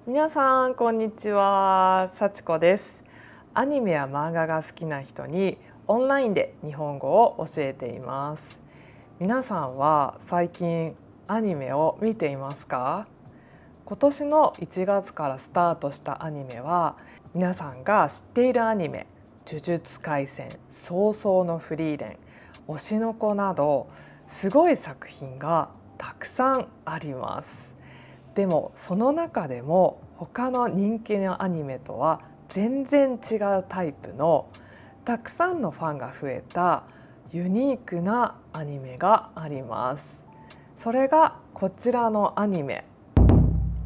皆さんこんにちは、幸子です。アニメや漫画が好きな人にオンラインで日本語を教えています。皆さんは最近アニメを見ていますか？今年の1月からスタートしたアニメは、皆さんが知っているアニメ、呪術廻戦、早々のフリーレン、推しの子などすごい作品がたくさんあります。でもその中でも他の人気のアニメとは全然違うタイプの、たくさんのファンが増えたユニークなアニメがあります。それがこちらのアニメ、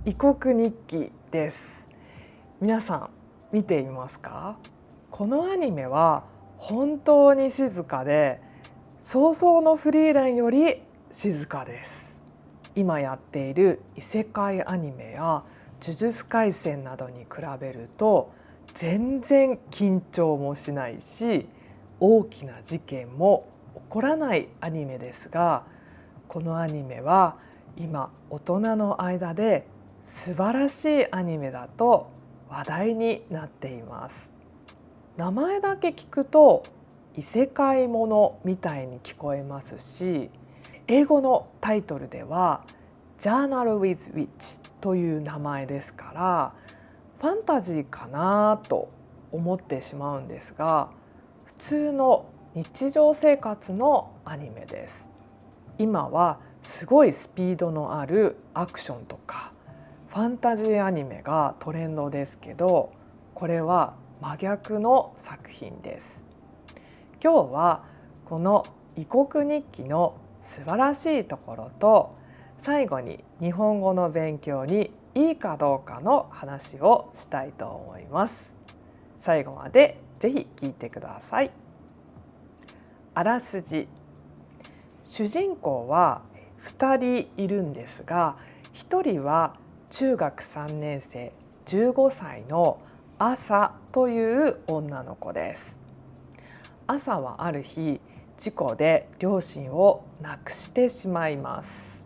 異国日記です。皆さん見ていますか？このアニメは本当に静かで、早々のフリーレンより静かです。今やっている異世界アニメや呪術廻戦などに比べると全然緊張もしないし、大きな事件も起こらないアニメですが、このアニメは今大人の間で素晴らしいアニメだと話題になっています。名前だけ聞くと異世界ものみたいに聞こえますし、英語のタイトルでは Journal with Witch という名前ですから、ファンタジーかなと思ってしまうんですが、普通の日常生活のアニメです。今はすごいスピードのあるアクションとかファンタジーアニメがトレンドですけど、これは真逆の作品です。今日はこの異国日記の素晴らしいところと、最後に日本語の勉強にいいかどうかの話をしたいと思います。最後までぜひ聞いてください。あらすじ。主人公は2人いるんですが、1人は中学3年生15歳の朝という女の子です。朝はある日、事故で両親を亡くしてしまいます。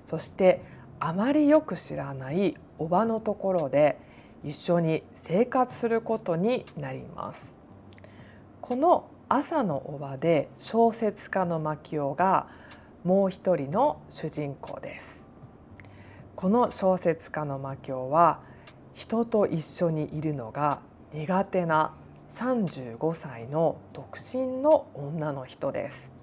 そしてあまりよく知らないおばのところで一緒に生活することになります。この朝のおばで小説家の牧雄がもう一人の主人公です。この小説家の牧雄は人と一緒にいるのが苦手な35歳の独身の女の人です。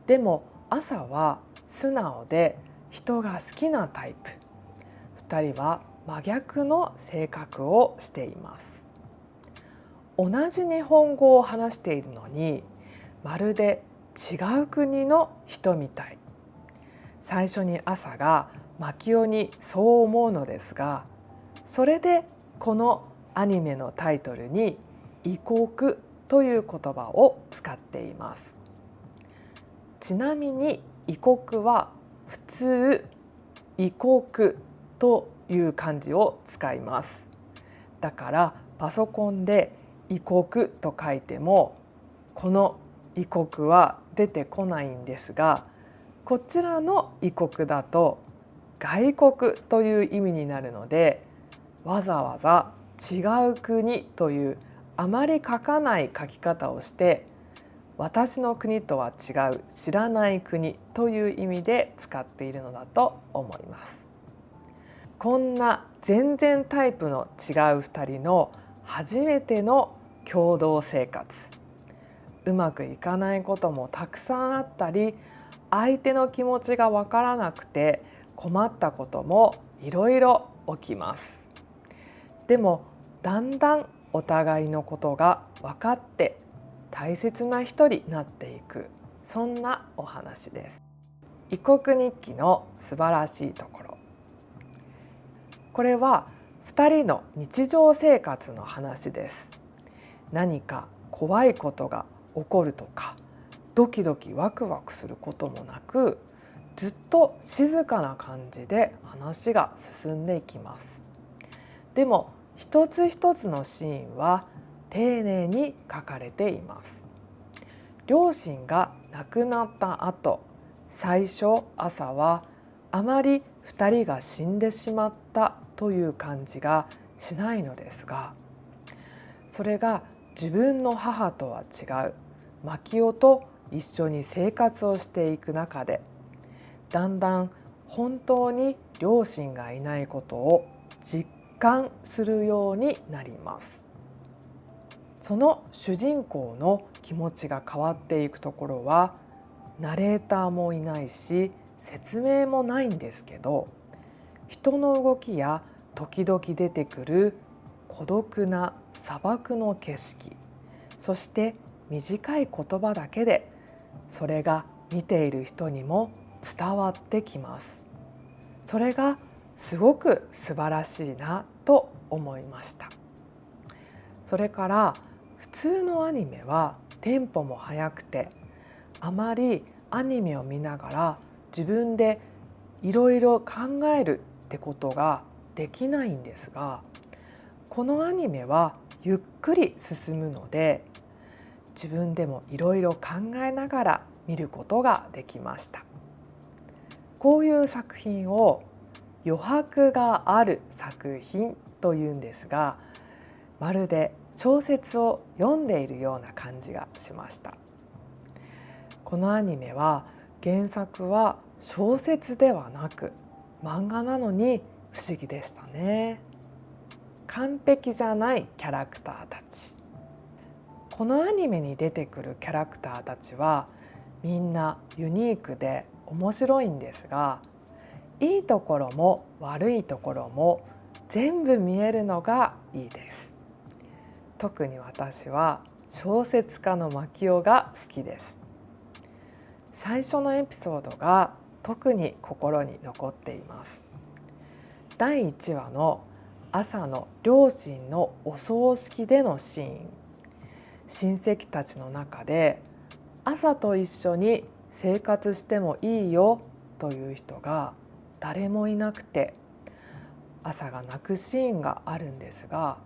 でも朝は素直で人が好きなタイプ。2人は真逆の性格をしています。同じ日本語を話しているのに、まるで違う国の人みたい。最初に朝が牧雄にそう思うのですが、それでこのアニメのタイトルに異国という言葉を使っています。ちなみに異国は普通異国という漢字を使います。だからパソコンで異国と書いてもこの異国は出てこないんですが、こちらの異国だと外国という意味になるので、わざわざ違う国というあまり書かない書き方をして、私の国とは違う知らない国という意味で使っているのだと思います。こんな全然タイプの違う2人の初めての共同生活、うまくいかないこともたくさんあったり、相手の気持ちがわからなくて困ったこともいろいろ起きます。でもだんだんお互いのことが分かって大切な人になっていく、そんなお話です。異国日記の素晴らしいところ。これは2人の日常生活の話です。何か怖いことが起こるとか、ドキドキワクワクすることもなく、ずっと静かな感じで話が進んでいきます。でも一つ一つのシーンは丁寧に書かれています。両親が亡くなった後、最初朝はあまり2人が死んでしまったという感じがしないのですが、それが自分の母とは違う牧雄と一緒に生活をしていく中で、だんだん本当に両親がいないことを実感するようになります。その主人公の気持ちが変わっていくところはナレーターもいないし説明もないんですけど、人の動きや時々出てくる孤独な砂漠の景色、そして短い言葉だけでそれが見ている人にも伝わってきます。それがすごく素晴らしいなと思いました。それから普通のアニメはテンポも速くて、あまりアニメを見ながら自分でいろいろ考えるってことができないんですが、このアニメはゆっくり進むので自分でもいろいろ考えながら見ることができました。こういう作品を余白がある作品というんですが、まるで小説を読んでいるような感じがしました。このアニメは原作は小説ではなく漫画なのに不思議でしたね。完璧じゃないキャラクターたち。このアニメに出てくるキャラクターたちはみんなユニークで面白いんですが、いいところも悪いところも全部見えるのがいいです。特に私は小説家の牧雄が好きです。最初のエピソードが特に心に残っています。第1話の朝の両親のお葬式でのシーン。親戚たちの中で朝と一緒に生活してもいいよという人が誰もいなくて、朝が泣くシーンがあるんですが、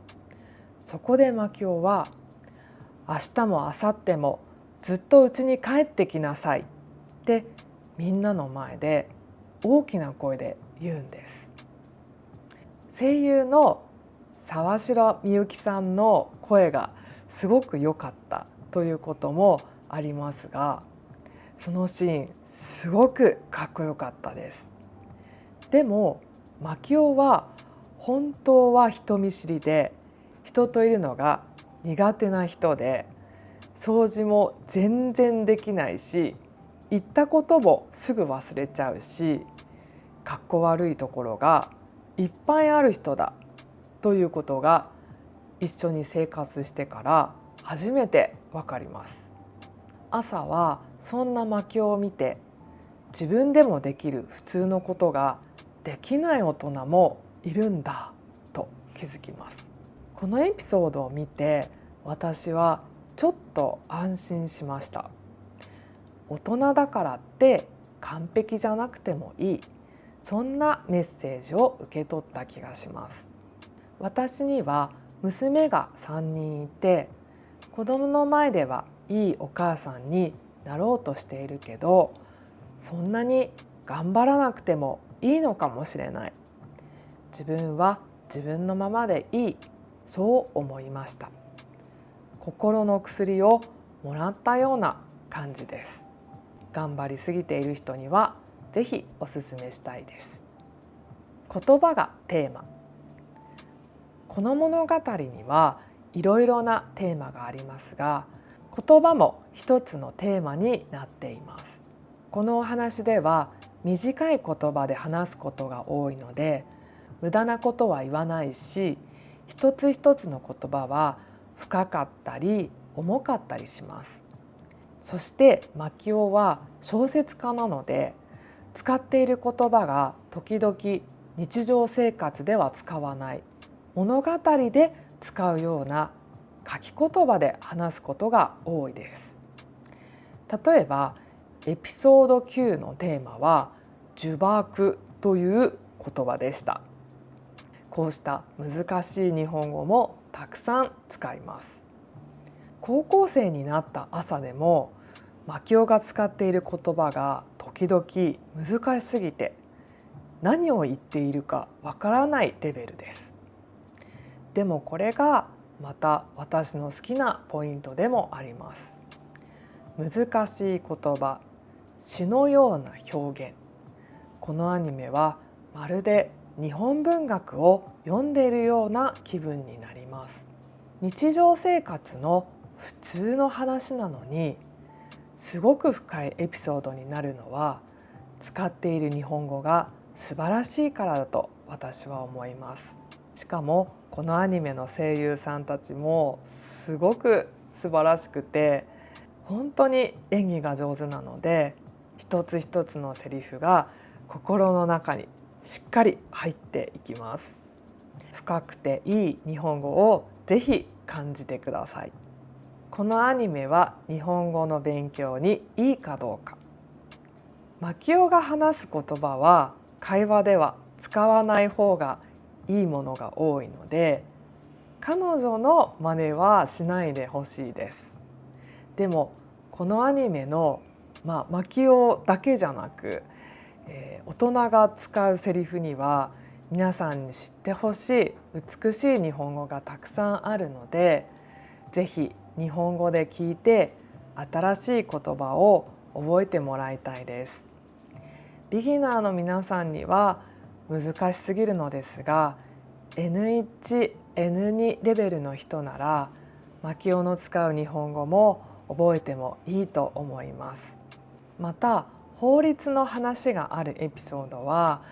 そこで牧雄は明日も明後日もずっと家に帰ってきなさいってみんなの前で大きな声で言うんです。声優の沢城みゆきさんの声がすごく良かったということもありますが、そのシーンすごくかっこよかったです。でも牧雄は本当は人見知りで人といるのが苦手な人で、掃除も全然できないし、言ったこともすぐ忘れちゃうし、かっこ悪いところがいっぱいある人だということが一緒に生活してから初めてわかります。朝はそんな牧雄を見て、自分でもできる普通のことができない大人もいるんだと気づきます。このエピソードを見て私はちょっと安心しました。大人だからって完璧じゃなくてもいい、そんなメッセージを受け取った気がします。私には娘が3人いて、子供の前ではいいお母さんになろうとしているけど、そんなに頑張らなくてもいいのかもしれない。自分は自分のままでいい、そう思いました。心の薬をもらったような感じです。頑張りすぎている人にはぜひおすすめしたいです。言葉がテーマ。この物語にはいろいろなテーマがありますが、言葉も一つのテーマになっています。このお話では短い言葉で話すことが多いので、無駄なことは言わないし、一つ一つの言葉は深かったり重かったりします。そして牧雄は小説家なので、使っている言葉が時々日常生活では使わない、物語で使うような書き言葉で話すことが多いです。例えばエピソード9のテーマは呪縛という言葉でした。こうした難しい日本語もたくさん使います。高校生になった朝でも牧雄が使っている言葉が時々難しすぎて何を言っているかわからないレベルです。でもこれがまた私の好きなポイントでもあります。難しい言葉、詩のような表現。このアニメはまるで日本文学を読んでいるような気分になります。日常生活の普通の話なのにすごく深いエピソードになるのは、使っている日本語が素晴らしいからだと私は思います。しかもこのアニメの声優さんたちもすごく素晴らしくて、本当に演技が上手なので、一つ一つのセリフが心の中にしっかり入っていきます。深くていい日本語をぜひ感じてください。このアニメは日本語の勉強にいいかどうか。牧雄が話す言葉は会話では使わない方がいいものが多いので、彼女の真似はしないでほしいです。でもこのアニメの、牧雄だけじゃなく、大人が使うセリフには皆さんに知ってほしい美しい日本語がたくさんあるので、ぜひ日本語で聞いて新しい言葉を覚えてもらいたいです。ビギナーの皆さんには難しすぎるのですが、 N1、N2 レベルの人なら牧雄の使う日本語も覚えてもいいと思います。また法律の話があるエピソードは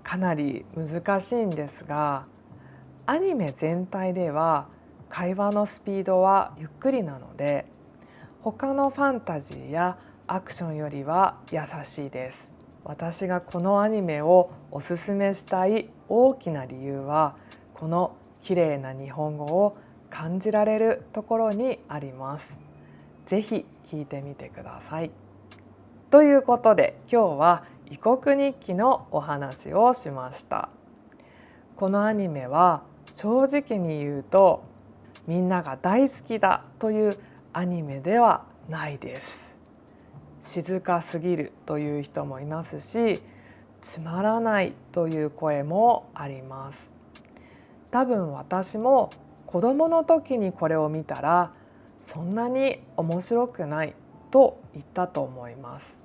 かなり難しいんですが、アニメ全体では会話のスピードはゆっくりなので、他のファンタジーやアクションよりは優しいです。私がこのアニメをおすすめしたい大きな理由は、この綺麗な日本語を感じられるところにあります。ぜひ聞いてみてください。ということで今日は異国日記のお話をしました。このアニメは正直に言うとみんなが大好きだというアニメではないです。静かすぎるという人もいますし、つまらないという声もあります。多分私も子供の時にこれを見たらそんなに面白くないと言ったと思います。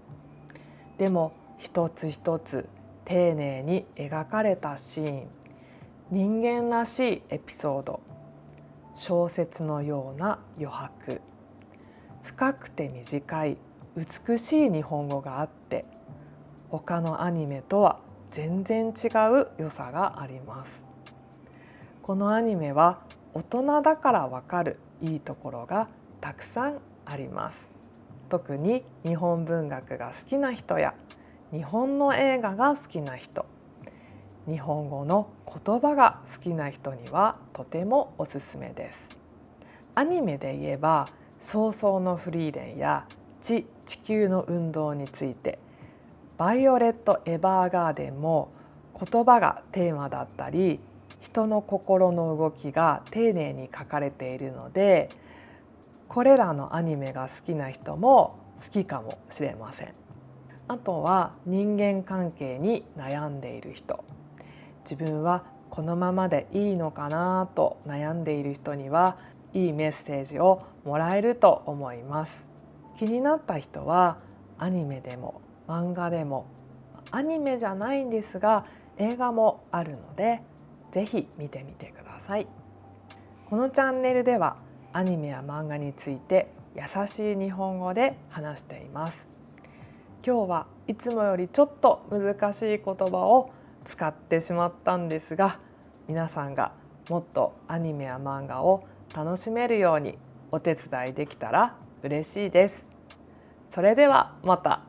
でも一つ一つ丁寧に描かれたシーン、人間らしいエピソード、小説のような余白、深くて短い美しい日本語があって、他のアニメとは全然違う良さがあります。このアニメは大人だからわかるいいところがたくさんあります。特に日本文学が好きな人や日本の映画が好きな人、日本語の言葉が好きな人にはとてもおすすめです。アニメで言えば早々のフリーレンや地球の運動について、バイオレット・エヴァーガーデンも言葉がテーマだったり人の心の動きが丁寧に書かれているので、これらのアニメが好きな人も好きかもしれません。あとは人間関係に悩んでいる人、自分はこのままでいいのかなと悩んでいる人にはいいメッセージをもらえると思います。気になった人はアニメでも漫画でも、アニメじゃないんですが映画もあるのでぜひ見てみてください。このチャンネルではアニメや漫画について優しい日本語で話しています。今日はいつもよりちょっと難しい言葉を使ってしまったんですが、皆さんがもっとアニメや漫画を楽しめるようにお手伝いできたら嬉しいです。それではまた。